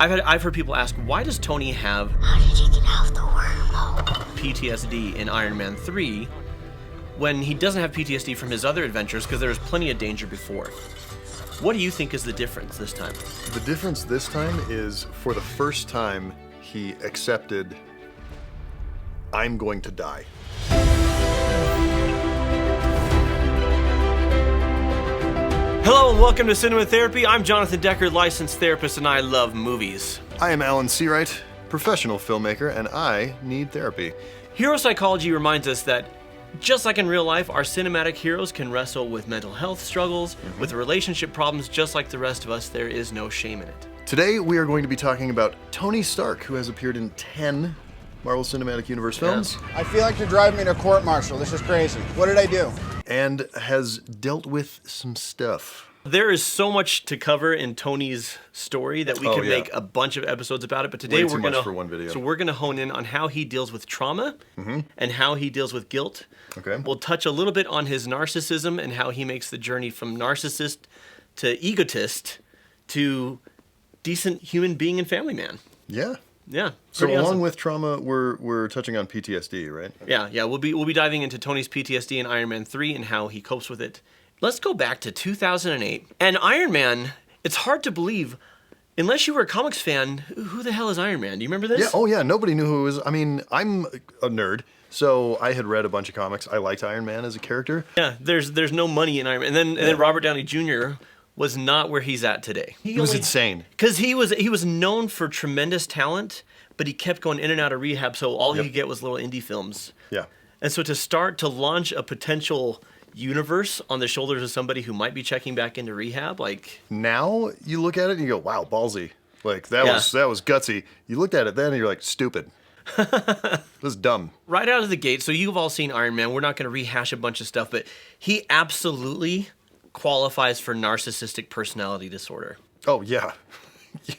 I've heard people ask, why does Tony have How did you get out of the wormhole? PTSD in Iron Man 3 when he doesn't have PTSD from his other adventures because there was plenty of danger before? What do you think is the difference this time? The difference this time is, for the first time, he accepted, I'm going to die. Hello and welcome to Cinema Therapy. I'm Jonathan Decker, licensed therapist, and I love movies. I am Alan Seawright, professional filmmaker, and I need therapy. Hero psychology reminds us that just like in real life, our cinematic heroes can wrestle with mental health struggles, with relationship problems, just like the rest of us. There is no shame in it. Today we are going to be talking about Tony Stark, who has appeared in 10 Marvel Cinematic Universe films. I feel like you're driving me to court martial. This is crazy. What did I do? And has dealt with some stuff. There is so much to cover in Tony's story that we Oh, can yeah. make a bunch of episodes about it. But today Way too we're much gonna for one video. So we're gonna hone in on how he deals with trauma and how he deals with guilt. Okay. We'll touch a little bit on his narcissism and how he makes the journey from narcissist to egotist to decent human being and family man. Yeah. Yeah. So pretty along awesome. with trauma, we're touching on PTSD, right? Yeah, we'll be diving into Tony's PTSD in Iron Man 3 and how he copes with it. Let's go back to 2008. And Iron Man, it's hard to believe, unless you were a comics fan, who the hell is Iron Man? Do you remember this? Yeah, oh yeah, nobody knew who it was. I mean, I'm a nerd, so I had read a bunch of comics. I liked Iron Man as a character. Yeah, there's no money in Iron Man. And then Robert Downey Jr. was not where he's at today. He was insane. Because he was known for tremendous talent, but he kept going in and out of rehab, so all he could get was little indie films. Yeah. And so to launch a potential universe on the shoulders of somebody who might be checking back into rehab, like... Now you look at it and you go, wow, ballsy. Like, that Yeah. was gutsy. You looked at it then and you're like, stupid. This is dumb. Right out of the gate, so you've all seen Iron Man. We're not going to rehash a bunch of stuff, but he absolutely qualifies for narcissistic personality disorder. Oh, yeah.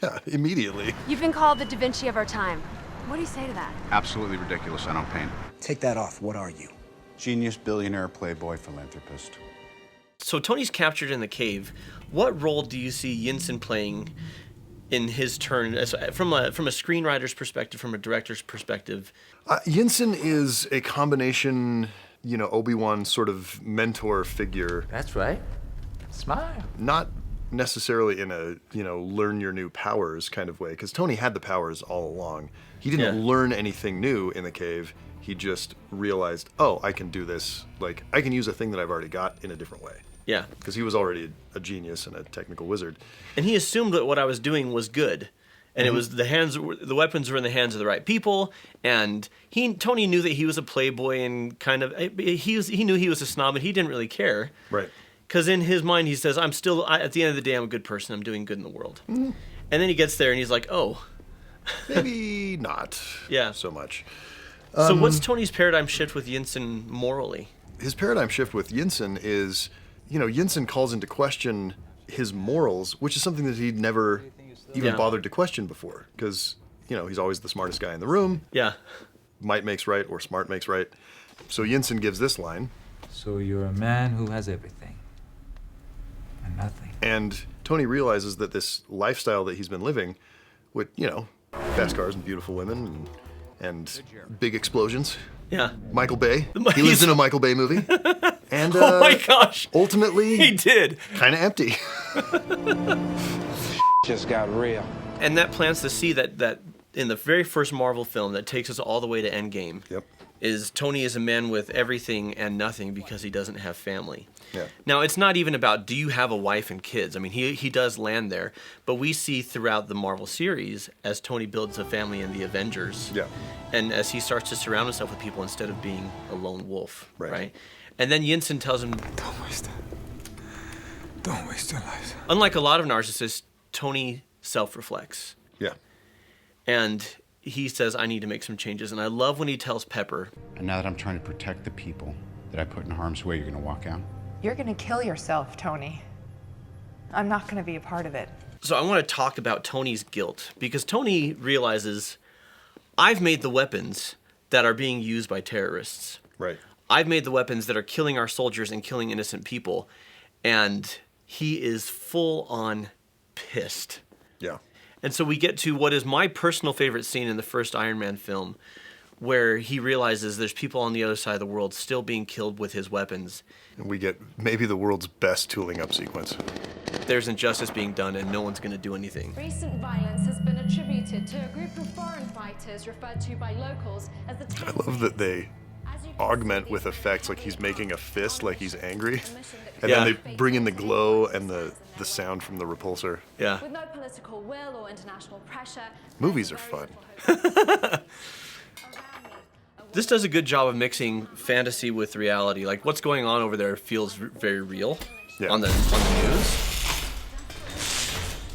Yeah, immediately. You've been called the Da Vinci of our time. What do you say to that? Absolutely ridiculous. I don't paint. Take that off. What are you? Genius, billionaire, playboy, philanthropist. So Tony's captured in the cave. What role do you see Yinsen playing in his turn, from a screenwriter's perspective, from a director's perspective? Yinsen is a combination, Obi-Wan sort of mentor figure. That's right. Smile. Not necessarily in a, learn your new powers kind of way, because Tony had the powers all along. He didn't learn anything new in the cave. He just realized, oh, I can do this. Like, I can use a thing that I've already got in a different way. Yeah. Because he was already a genius and a technical wizard. And he assumed that what I was doing was good. And it was the weapons were in the hands of the right people. And Tony knew that he was a playboy and kind of, he knew he was a snob, but he didn't really care. Right. Because in his mind, he says, at the end of the day, I'm a good person. I'm doing good in the world. Mm-hmm. And then he gets there and he's like, oh. Maybe not so much. So what's Tony's paradigm shift with Yinsen morally? His paradigm shift with Yinsen is, Yinsen calls into question his morals, which is something that he'd never even bothered to question before. Because, he's always the smartest guy in the room. Yeah. Might makes right or smart makes right. So Yinsen gives this line. So you're a man who has everything and nothing. And Tony realizes that this lifestyle that he's been living with, fast cars and beautiful women and big explosions. Yeah. Michael Bay. He lives in a Michael Bay movie. And oh my gosh. Ultimately, he did. Kind of empty. Just got real. And that plants the seed that in the very first Marvel film that takes us all the way to Endgame. Yep. Is Tony is a man with everything and nothing because he doesn't have family. Yeah. Now, it's not even about, do you have a wife and kids? I mean, he does land there, but we see throughout the Marvel series as Tony builds a family in the Avengers. Yeah. And as he starts to surround himself with people instead of being a lone wolf. Right. And then Yinsen tells him, Don't waste it. Don't waste your life. unlike a lot of narcissists, Tony self-reflects. Yeah. And he says, I need to make some changes. And I love when he tells Pepper, And now that I'm trying to protect the people that I put in harm's way, you're going to walk out? You're gonna kill yourself, Tony. I'm not gonna be a part of it. so I want to talk about Tony's guilt, because Tony realizes, I've made the weapons that are being used by terrorists. Right. I've made the weapons that are killing our soldiers and killing innocent people. And he is full on pissed. Yeah. And so we get to what is my personal favorite scene in the first Iron Man film, where he realizes there's people on the other side of the world still being killed with his weapons. And we get maybe the world's best tooling up sequence. There's injustice being done and no one's going to do anything. Recent violence has been attributed to a group of foreign fighters referred to by locals as the I love that they augment with effects, like he's making a fist, like he's angry. And then they bring in the glow and the sound from the repulsor. Yeah. With no political will or international pressure. Movies are fun. This does a good job of mixing fantasy with reality. Like what's going on over there feels very real on the news.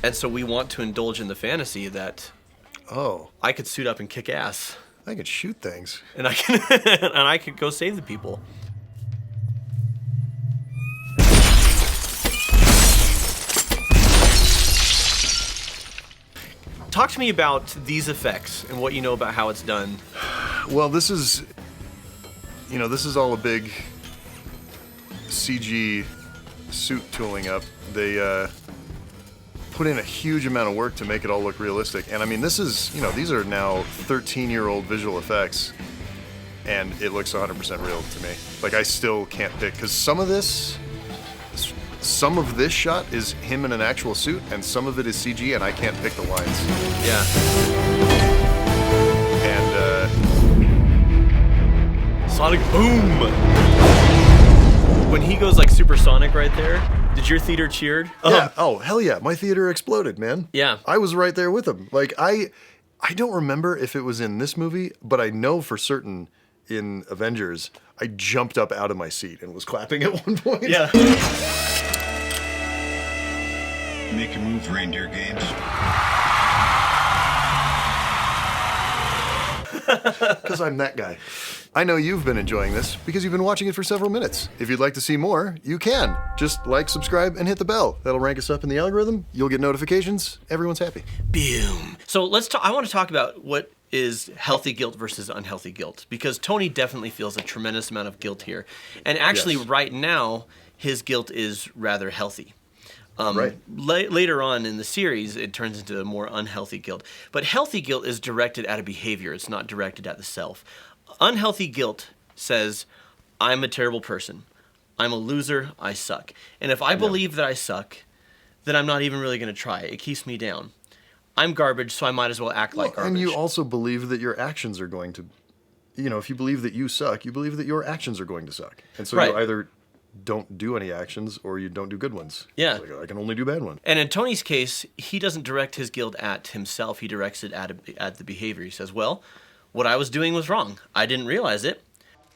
And so we want to indulge in the fantasy that I could suit up and kick ass. I could shoot things. And I could go save the people. Talk to me about these effects and what you know about how it's done. Well, this is all a big CG suit tooling up. They put in a huge amount of work to make it all look realistic. And I mean, this is, these are now 13-year-old visual effects, and it looks 100% real to me. Like, I still can't pick, because some of this shot is him in an actual suit, and some of it is CG, and I can't pick the lines. Yeah. And, Sonic boom! When he goes like supersonic right there, did your theater cheered? Yeah. Oh, hell yeah. My theater exploded, man. Yeah. I was right there with him. Like, I don't remember if it was in this movie, but I know for certain in Avengers, I jumped up out of my seat and was clapping at one point. Yeah. Make your move, Reindeer Games. Because I'm that guy. I know you've been enjoying this because you've been watching it for several minutes. If you'd like to see more, you can. Just like, subscribe, and hit the bell. That'll rank us up in the algorithm. You'll get notifications. Everyone's happy. Boom. So let's talk. I want to talk about what is healthy guilt versus unhealthy guilt, because Tony definitely feels a tremendous amount of guilt here. And actually, right now, his guilt is rather healthy. Right. Later on in the series, it turns into a more unhealthy guilt. But healthy guilt is directed at a behavior. It's not directed at the self. Unhealthy guilt says, I'm a terrible person. I'm a loser. I suck. And if I believe that I suck, then I'm not even really going to try. It keeps me down. I'm garbage, so I might as well act like garbage. And you also believe that your actions are going to, if you believe that you suck, you believe that your actions are going to suck. And so you either don't do any actions or you don't do good ones. Yeah. Like, I can only do bad ones. And in Tony's case, he doesn't direct his guilt at himself. He directs it at the behavior. He says, well, what I was doing was wrong. I didn't realize it.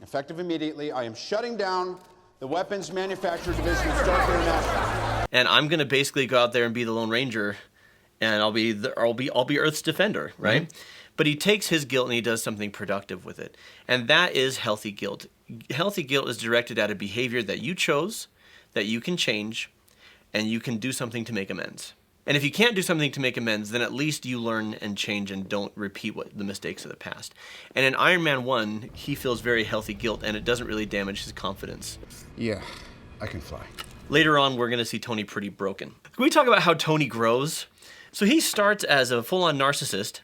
Effective immediately, I am shutting down the weapons manufacturer division of Stark International. And I'm going to basically go out there and be the Lone Ranger, and I'll be Earth's defender, right? Mm-hmm. But he takes his guilt and he does something productive with it. And that is healthy guilt. Healthy guilt is directed at a behavior that you chose, that you can change, and you can do something to make amends. And if you can't do something to make amends, then at least you learn and change and don't repeat the mistakes of the past. And in Iron Man 1, he feels very healthy guilt, and it doesn't really damage his confidence. Yeah, I can fly. Later on, we're going to see Tony pretty broken. Can we talk about how Tony grows? So he starts as a full-on narcissist.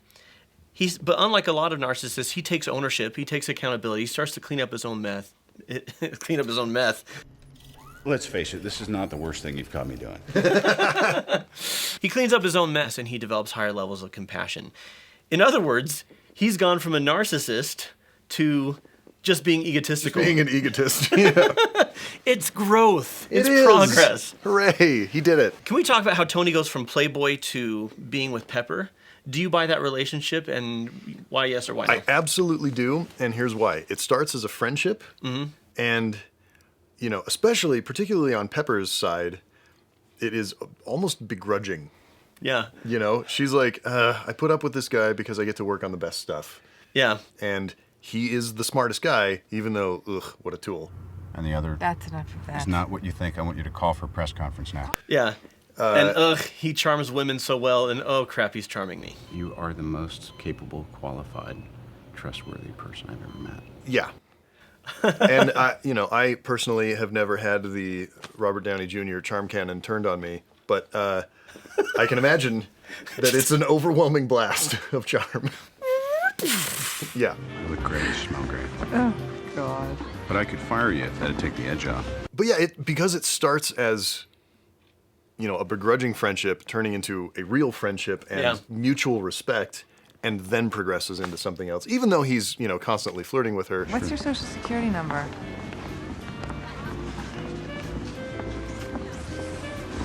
But unlike a lot of narcissists, he takes ownership. He takes accountability. He starts to clean up his own meth. Let's face it, this is not the worst thing you've caught me doing. He cleans up his own mess, and he develops higher levels of compassion. In other words, he's gone from a narcissist to just being egotistical. Being an egotist. Yeah. It's growth. It's It is. progress. Hooray, he did it. Can we talk about how Tony goes from Playboy to being with Pepper? Do you buy that relationship, and why yes or why no? I absolutely do, and here's why. It starts as a friendship, and, particularly on Pepper's side, it is almost begrudging. Yeah. She's like, I put up with this guy because I get to work on the best stuff. Yeah. And he is the smartest guy, even though, what a tool. And the other That's enough of that. is not what you think. I want you to call for a press conference now. Yeah. And he charms women so well, and oh crap, he's charming me. You are the most capable, qualified, trustworthy person I've ever met. Yeah. And I personally have never had the Robert Downey Jr. charm cannon turned on me, but I can imagine that it's an overwhelming blast of charm. Yeah. You look great, you smell great. Oh, God. But I could fire you if that'd take the edge off. But yeah, because it starts as, you know, a begrudging friendship turning into a real friendship and mutual respect, and then progresses into something else. Even though he's, you know, constantly flirting with her. What's your social security number?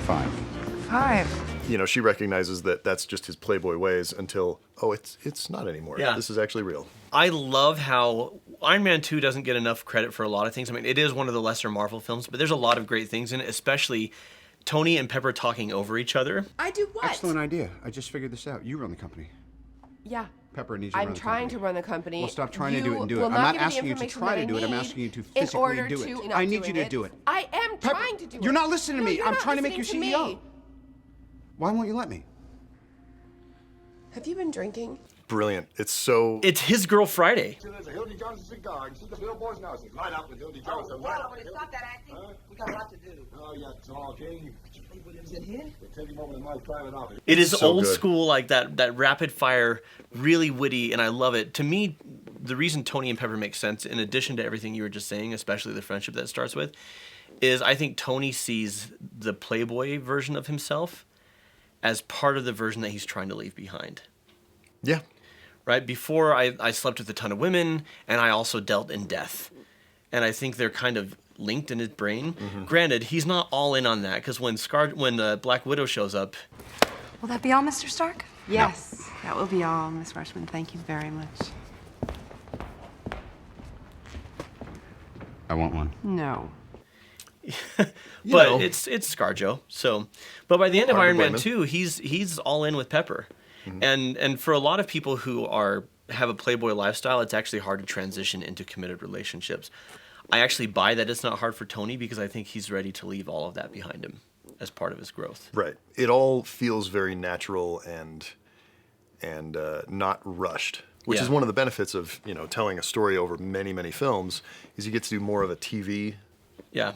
5. You know, she recognizes that that's just his playboy ways until, oh, it's not anymore. Yeah. This is actually real. I love how Iron Man 2 doesn't get enough credit for a lot of things. I mean, it is one of the lesser Marvel films, but there's a lot of great things in it, especially Tony and Pepper talking over each other. I do what? Excellent idea. I just figured this out. You run the company. Yeah. Pepper needs you to run I'm the trying company. to run the company. Well, stop trying to do it and do it. will I'm not not give me the asking you to information try that to do it. I'm I asking you to need physically in order do it. to- I need you doing to do it. I am Pepper, trying to do it. You're not listening to No, me. you're I'm not trying to make you listening to CEO. me. Why won't you let me? Have you been drinking? Brilliant. It's so... It's his girl Friday. There's a Hildy Johnson cigar. You see the billboards now? It says, light up with Hildy Johnson. Light up. Stop that acting. We got a lot to do. Oh, yeah, tall king. Is it here? Take him over to my private office. It is So old good. school, like that rapid fire, really witty, and I love it. To me, the reason Tony and Pepper make sense, in addition to everything you were just saying, especially the friendship that it starts with, is I think Tony sees the playboy version of himself as part of the version that he's trying to leave behind. Yeah. Right? Before, I slept with a ton of women, and I also dealt in death. And I think they're kind of linked in his brain. Granted, he's not all in on that, because when Black Widow shows up... Will that be all, Mr. Stark? Yes, that will be all, Miss Rushman. Thank you very much. I want one. No. But know. it's ScarJo. So, but by the end of Hard to Iron Man blame him. 2, he's all in with Pepper, and for a lot of people who have a playboy lifestyle, it's actually hard to transition into committed relationships. I actually buy that it's not hard for Tony because I think he's ready to leave all of that behind him as part of his growth. Right. It all feels very natural and not rushed, which is one of the benefits of, you know, telling a story over many, many films, is you get to do more of a TV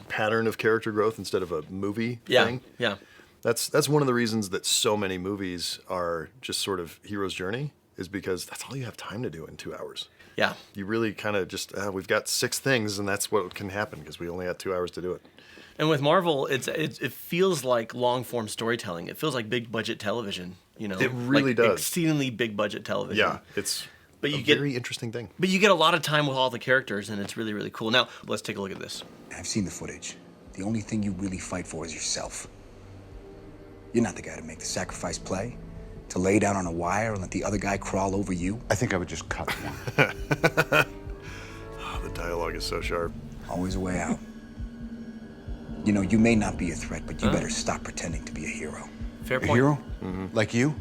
pattern of character growth instead of a movie thing. Yeah. That's one of the reasons that so many movies are just sort of hero's journey, is because that's all you have time to do in 2 hours. Yeah. You really kind of just, we've got 6 things and that's what can happen because we only had 2 hours to do it. And with Marvel, it feels like long form storytelling. It feels like big budget television. You know, It really like does. Exceedingly big budget television. Yeah, it's But a you get very interesting thing. But you get a lot of time with all the characters, and it's really, really cool. Now, let's take a look at this. I've seen the footage. The only thing you really fight for is yourself. You're not the guy to make the sacrifice play, to lay down on a wire and let the other guy crawl over you. I think I would just cut one. Oh, the dialogue is so sharp. Always a way out. You know, you may not be a threat, but you better stop pretending to be a hero. Fair A point. hero? Like you?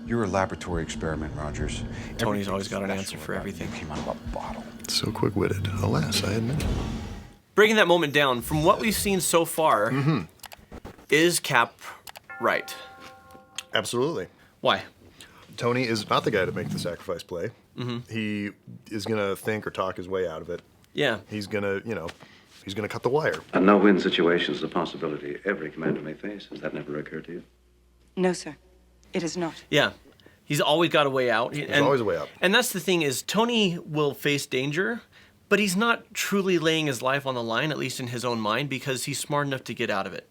You're a laboratory experiment, Rogers. Tony's always got an Everything answer for special about everything. you came out of a bottle. So quick-witted. Alas, I admit. Breaking that moment down, from what we've seen so far, is Cap right? Absolutely. Why? Tony is not the guy to make the sacrifice play. He is going to think or talk his way out of it. Yeah. He's going to, he's going to cut the wire. A no-win situation is a possibility every commander may face. Has that never occurred to you? No, sir. It is not. Yeah. He's always got a way out. There's always a way out. And that's the thing is, Tony will face danger, but he's not truly laying his life on the line, at least in his own mind, because he's smart enough to get out of it.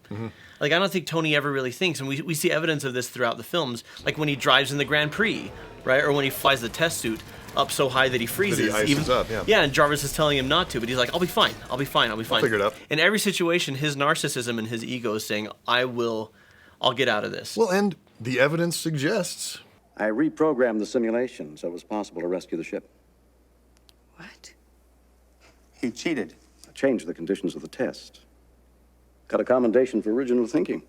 Like, I don't think Tony ever really thinks, and we see evidence of this throughout the films, like when he drives in the Grand Prix, right? Or when he flies the test suit up so high that he freezes. That he ices up, yeah. Yeah, and Jarvis is telling him not to, but he's like, I'll be fine. I'll be fine. I'll be fine. figure it out. In every situation, his narcissism and his ego is saying, I'll get out of this. Well, and the evidence suggests... I reprogrammed the simulation so it was possible to rescue the ship. What? He cheated. I changed the conditions of the test. Got a commendation for original thinking.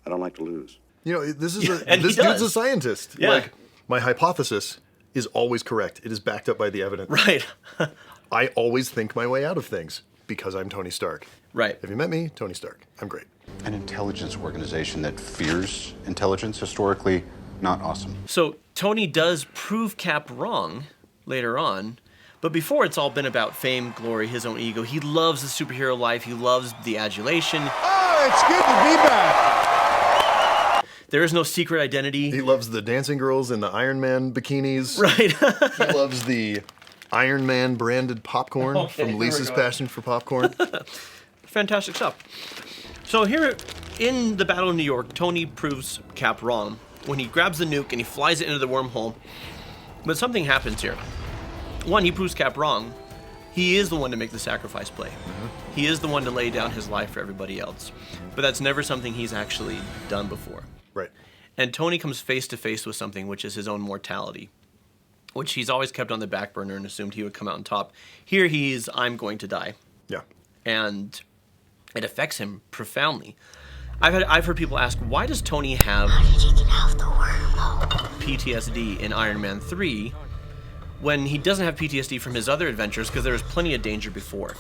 I don't like to lose. You know, this is and he this dude's does. a scientist. Yeah. Like, my hypothesis is always correct. It is backed up by the evidence. Right. I always think my way out of things because I'm Tony Stark. Right. Have you met me? Tony Stark. I'm great. An intelligence organization that fears intelligence, historically not awesome. So Tony does prove Cap wrong later on, but before it's all been about fame, glory, his own ego. He loves the superhero life. He loves the adulation. it's good to be back. There is no secret identity. He loves the dancing girls in the Iron Man bikinis. Right. He loves the Iron Man branded popcorn Okay, from Lisa's here we go. Passion for Popcorn. Fantastic stuff. So here in the Battle of New York, Tony proves Cap wrong when he grabs the nuke and he flies it into the wormhole. But something happens here. One, he proves Cap wrong. He is the one to make the sacrifice play. He is the one to lay down his life for everybody else. But that's never something he's actually done before. Right. And Tony comes face to face with something, which is his own mortality, which he's always kept on the back burner and assumed he would come out on top. Here he's, I'm going to die. Yeah. And it affects him profoundly. I've heard people ask, why does Tony have PTSD in Iron Man 3 when he doesn't have PTSD from his other adventures, because there was plenty of danger before?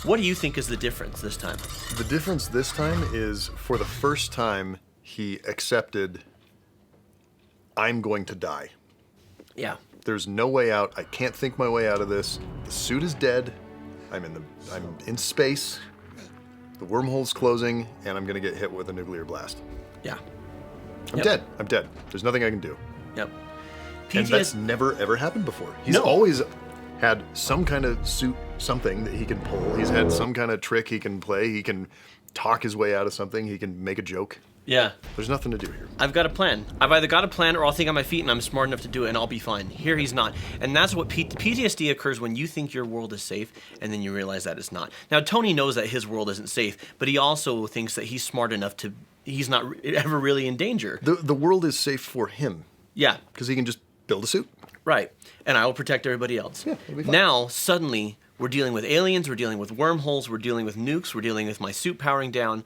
What do you think is the difference this time? The difference this time is, for the first time, he accepted, I'm going to die. Yeah. There's no way out. I can't think my way out of this. The suit is dead. I'm in space. The wormhole's closing, and I'm gonna get hit with a nuclear blast. Yeah. I'm dead. I'm dead. There's nothing I can do. Yep. And that's never ever happened before. He's No. always had some kind of suit, something that he can pull. He's had some kind of trick he can play. He can talk his way out of something. He can make a joke. Yeah. There's nothing to do here. I've got a plan. I've either got a plan or I'll think on my feet and I'm smart enough to do it and I'll be fine. Here he's not. And that's what PTSD occurs when you think your world is safe and then you realize that it's not. Now, Tony knows that his world isn't safe, but he also thinks that he's smart enough to, he's not ever really in danger. The world is safe for him. Yeah. Because he can just build a suit. Right. And I will protect everybody else. Yeah, it'll be fine. Now, suddenly, we're dealing with aliens, we're dealing with wormholes, we're dealing with nukes, we're dealing with my suit powering down.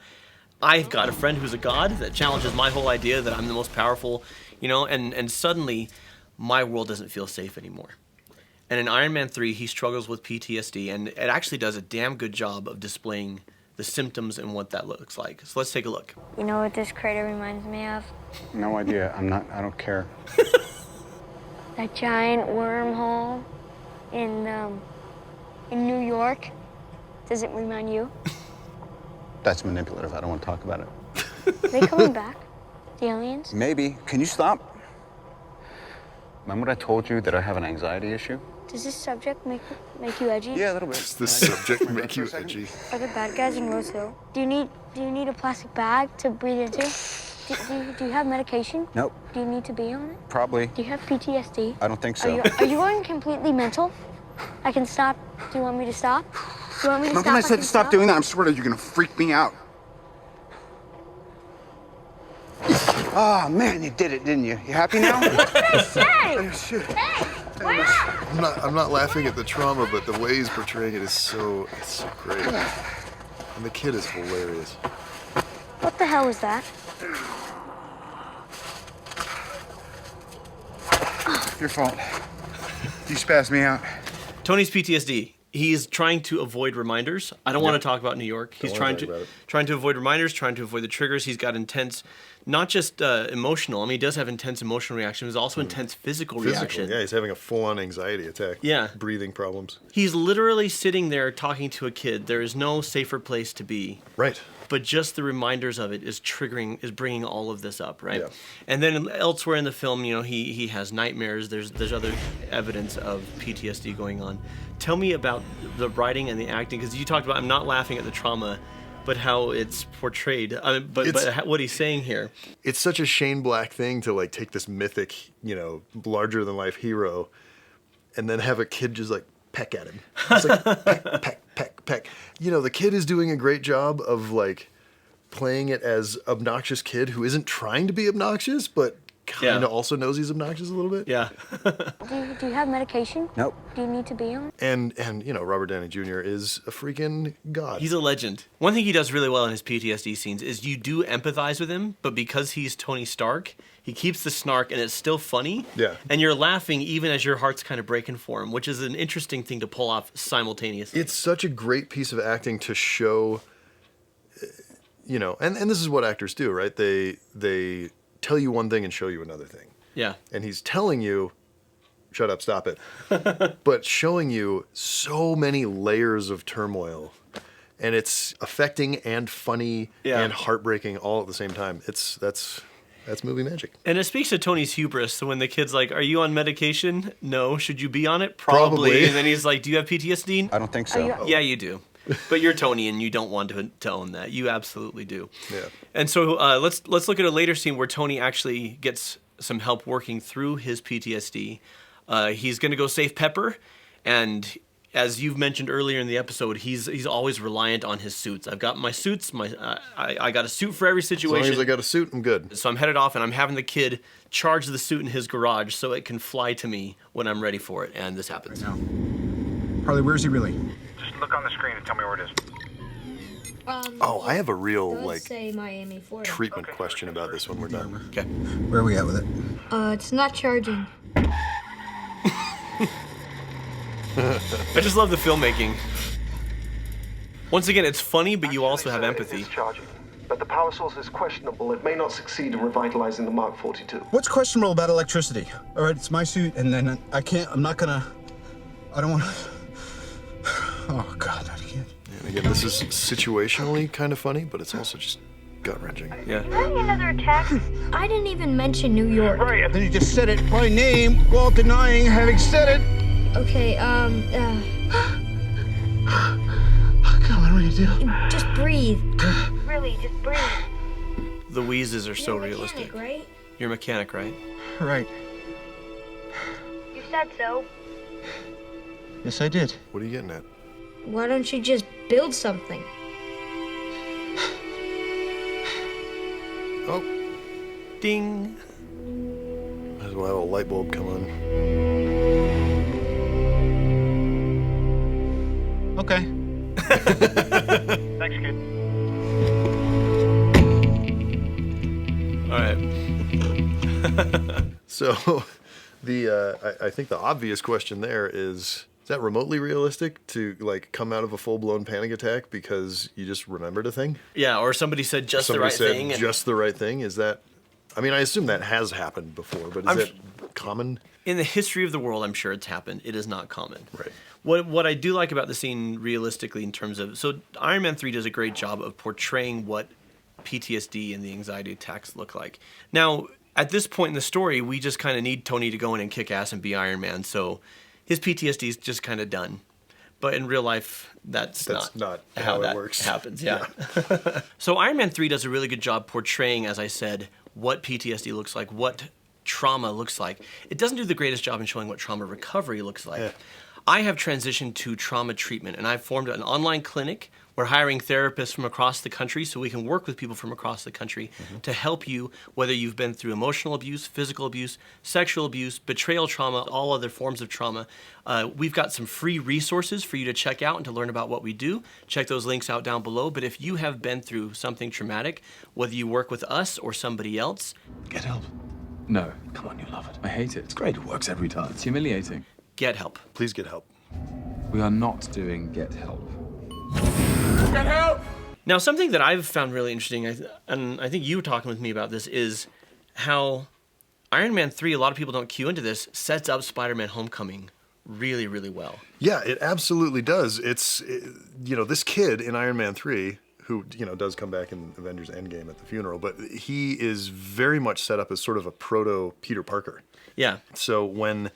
I've got a friend who's a god that challenges my whole idea that I'm the most powerful, you know, and suddenly my world doesn't feel safe anymore. And in Iron Man 3, he struggles with PTSD, and it actually does a damn good job of displaying the symptoms and what that looks like. So let's take a look. You know what this crater reminds me of? No idea. I don't care. That giant wormhole in New York. Does it remind you? That's manipulative. I don't want to talk about it. Are they coming back? The aliens? Maybe. Can you stop? Remember what I told you that I have an anxiety issue? Does this subject make you edgy? Yeah, a little bit. Does this subject make you edgy? Are there bad guys in Rose Hill? Do you need a plastic bag to breathe into? Do you have medication? Nope. Do you need to be on it? Probably. Do you have PTSD? I don't think so. Are you going completely mental? I can stop. Do you want me to stop? Do you want me to Remember stop? when I I said can to stop doing that? I swear to you, you're gonna freak me out. Oh man, you did it, didn't you? You happy now? What did I say? Oh, shit. Hey, wait up! I'm not laughing at the trauma, but the way he's portraying it is so great. And the kid is hilarious. What the hell was that? Your fault. You spazzed me out. Tony's PTSD. He's trying to avoid reminders. I don't want to talk about New York. He's trying to avoid reminders, trying to avoid the triggers. He's got intense, not just emotional. I mean, he does have intense emotional reactions. There's also intense physical reaction. Yeah, he's having a full-on anxiety attack. Yeah. Breathing problems. He's literally sitting there talking to a kid. There is no safer place to be. Right. But just the reminders of it is bringing all of this up, right? Yeah. And then elsewhere in the film, you know, he has nightmares. There's other evidence of PTSD going on. Tell me about the writing and the acting, because you talked about, I'm not laughing at the trauma, but how it's portrayed. But what he's saying here. It's such a Shane Black thing to like take this mythic, you know, larger than life hero, and then have a kid just like peck at him. It's like peck, peck, peck, peck. You know, the kid is doing a great job of like playing it as obnoxious kid who isn't trying to be obnoxious, but kind of also knows he's obnoxious a little bit. Yeah. Do you have medication? Nope. Do you need to be on? And you know, Robert Downey Jr. is a freaking god. He's a legend. One thing he does really well in his PTSD scenes is you do empathize with him, but because he's Tony Stark, he keeps the snark and it's still funny. Yeah. And you're laughing even as your heart's kind of breaking for him, which is an interesting thing to pull off simultaneously. It's such a great piece of acting to show, you know, and this is what actors do, right? They tell you one thing and show you another thing. Yeah. And he's telling you, shut up, stop it. But showing you so many layers of turmoil and it's affecting and funny Yeah. and heartbreaking all at the same time. That's movie magic. And it speaks to Tony's hubris. So when the kid's like, "Are you on medication?" "No." "Should you be on it?" Probably. And then he's like, "Do you have PTSD?" I don't think so. Yeah, you do. But you're Tony, and you don't want to own that. You absolutely do. Yeah. And so let's look at a later scene where Tony actually gets some help working through his PTSD. He's going to go save Pepper, and as you've mentioned earlier in the episode, he's always reliant on his suits. I've got my suits. I got a suit for every As situation. long as I got a suit, I'm good. So I'm headed off, and I'm having the kid charge the suit in his garage so it can fly to me when I'm ready for it. And this happens. Harley, where is he really? Just look on the screen and tell me where it is. Oh, I have a real Let's say Miami, Florida. treatment question about this when we're done. Okay. Where are we at with it? It's not charging. I just love the filmmaking. Once again, it's funny, but you also have empathy. Charging. But the power source is questionable. It may not succeed in revitalizing the Mark 42. What's questionable about electricity? All right, it's my suit, and then I don't want to. Oh, God, I can't. And again, this is situationally kind of funny, but it's also just gut-wrenching. Yeah. Planning another attack? I didn't even mention New York. Right, and then you just said it by name while denying having said it. Okay, Come on, what do you do? just breathe. Really, just breathe. The wheezes are so You're a realistic. mechanic, right? You're a mechanic, right? Right. You said so. Yes, I did. What are you getting at? Why don't you just build something? Oh, Ding. might as well have a light bulb come on. Okay. Thanks, kid. All right. So, I think the obvious question there is that remotely realistic to like come out of a full-blown panic attack because you just remembered a thing? Yeah, or somebody said just Somebody the right said thing. and- just the right thing. Is that? I mean, I assume that has happened before, but is it common? In the history of the world, I'm sure it's happened. It is not common. Right. What I do like about the scene realistically in terms of, so Iron Man 3 does a great job of portraying what PTSD and the anxiety attacks look like. Now, at this point in the story, we just kind of need Tony to go in and kick ass and be Iron Man, so his PTSD is just kind of done. But in real life, that's not how it that works. happens. Yeah. So Iron Man 3 does a really good job portraying, as I said, what PTSD looks like, what trauma looks like. It doesn't do the greatest job in showing what trauma recovery looks like. Yeah. I have transitioned to trauma treatment, and I've formed an online clinic. We're hiring therapists from across the country so we can work with people from across the country to help you, whether you've been through emotional abuse, physical abuse, sexual abuse, betrayal trauma, all other forms of trauma. We've got some free resources for you to check out and to learn about what we do. Check those links out down below. But if you have been through something traumatic, whether you work with us or somebody else, Get help. No. Come on, you love it. I hate it. It's great. It works every time. It's humiliating. get help. Please get help. We are not doing Get Help. Get help! Now, something that I've found really interesting, and I think you were talking with me about this, is how Iron Man 3, a lot of people don't cue into this, sets up Spider-Man Homecoming really, really well. Yeah, it absolutely does. This kid in Iron Man 3, who, does come back in Avengers Endgame at the funeral, but he is very much set up as sort of a proto Peter Parker. Yeah. So when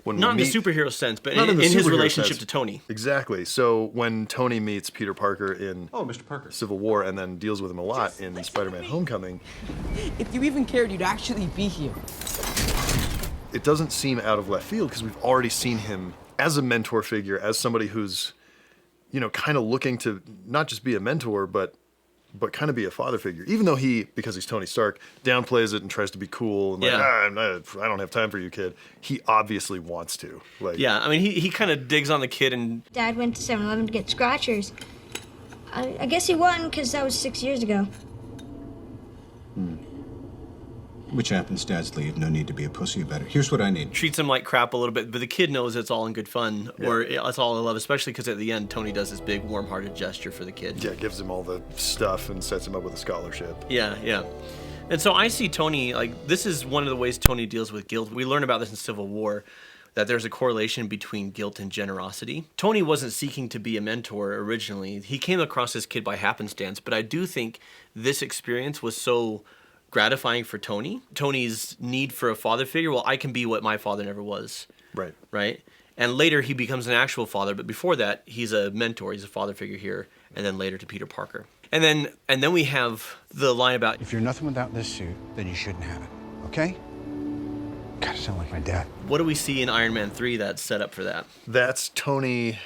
not in the superhero sense, but in his relationship sense. to Tony. Exactly. So when Tony meets Peter Parker in Mr. Parker. Civil War and then deals with him a lot in Spider-Man Homecoming, If you even cared, you'd actually be here. it doesn't seem out of left field because we've already seen him as a mentor figure, as somebody who's, kind of looking to not just be a mentor, but kind of be a father figure. Even though because he's Tony Stark, downplays it and tries to be cool and I don't have time for you, kid. He obviously wants to. Yeah, I mean, he kind of digs on the kid and... Dad went to 7-Eleven to get scratchers. I guess he won because that was 6 years ago. Which happens, dads leave. No need to be a pussy about it. Here's what I need. Treats him like crap a little bit, but the kid knows it's all in good fun, or it's all in love, especially because at the end, Tony does this big, warm-hearted gesture for the kid. Yeah, gives him all the stuff and sets him up with a scholarship. Yeah. And so I see Tony, this is one of the ways Tony deals with guilt. We learn about this in Civil War. that there's a correlation between guilt and generosity. Tony wasn't seeking to be a mentor originally. He came across this kid by happenstance, but I do think this experience was so gratifying for Tony. Tony's need for a father figure, well, I can be what my father never was. Right. Right? And later he becomes an actual father, but before that, he's a mentor, he's a father figure here, and then later to Peter Parker. And then we have the line about, if you're nothing without this suit, then you shouldn't have it, okay? God, I sound like my dad. What do we see in Iron Man 3 that's set up for that? That's Tony,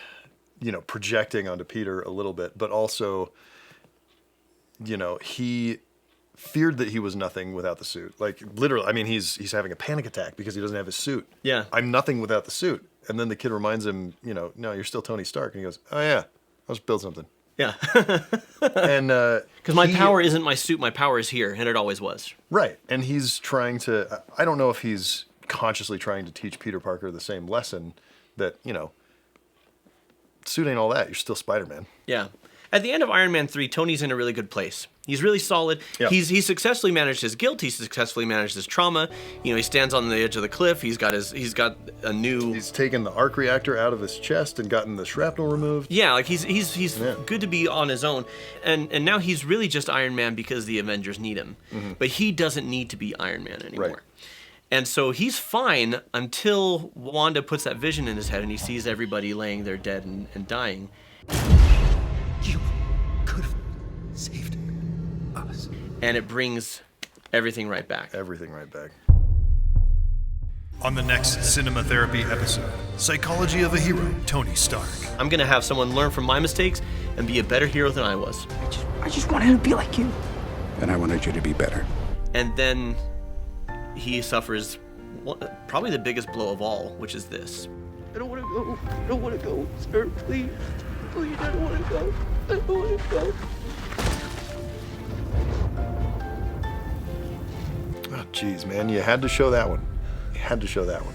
projecting onto Peter a little bit, but also, he feared that he was nothing without the suit. Like, literally, I mean, he's having a panic attack because he doesn't have his suit. Yeah. I'm nothing without the suit. And then the kid reminds him, no, you're still Tony Stark. And he goes, oh yeah, I'll just build something. Yeah. And because my power isn't my suit, my power is here, and it always was. Right. And he's trying to, I don't know if he's consciously trying to teach Peter Parker the same lesson that, suit ain't all that. You're still Spider-Man. Yeah. At the end of Iron Man 3, Tony's in a really good place. He's really solid. Yep. He's successfully managed his guilt. He's successfully managed his trauma. He stands on the edge of the cliff. He's got a new. He's taken the arc reactor out of his chest and gotten the shrapnel removed. Yeah, like he's good to be on his own. And now he's really just Iron Man because the Avengers need him. Mm-hmm. But he doesn't need to be Iron Man anymore. Right. And so he's fine until Wanda puts that vision in his head and he sees everybody laying there dead and dying. You could have saved us. And it brings everything right back. Everything right back. On the next Cinema Therapy episode, Psychology of a Hero, Tony Stark. I'm going to have someone learn from my mistakes and be a better hero than I was. I just wanted to be like you. And I wanted you to be better. And then he suffers probably the biggest blow of all, which is this. I don't want to go. I don't want to go, sir. Please. Please, I don't want to go. I don't want to go. Oh, geez, man. You had to show that one. You had to show that one.